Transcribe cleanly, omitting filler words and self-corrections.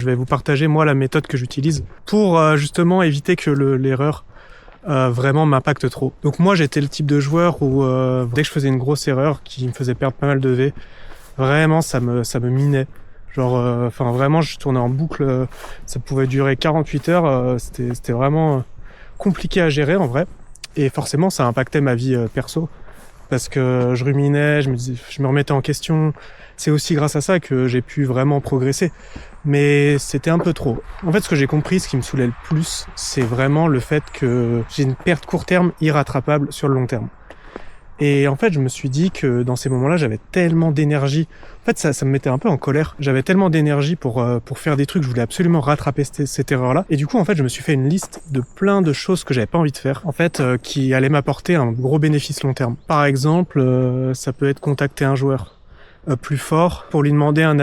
Je vais vous partager moi la méthode que j'utilise pour justement éviter que l'erreur vraiment m'impacte trop. Donc moi j'étais le type de joueur où dès que je faisais une grosse erreur qui me faisait perdre pas mal de V, vraiment ça me minait. Genre vraiment je tournais en boucle, ça pouvait durer 48 heures, c'était vraiment compliqué à gérer en vrai. Et forcément ça impactait ma vie perso. Parce que je ruminais, je me remettais en question. C'est aussi grâce à ça que j'ai pu vraiment progresser. Mais c'était un peu trop. En fait, ce que j'ai compris, ce qui me saoulait le plus, c'est vraiment le fait que j'ai une perte court terme irrattrapable sur le long terme. Et en fait, je me suis dit que dans ces moments-là, j'avais tellement d'énergie. En fait, ça me mettait un peu en colère. J'avais tellement d'énergie pour faire des trucs. Je voulais absolument rattraper cette erreur-là. Et du coup, en fait, je me suis fait une liste de plein de choses que j'avais pas envie de faire. En fait, qui allaient m'apporter un gros bénéfice long terme. Par exemple, ça peut être contacter un joueur plus fort pour lui demander un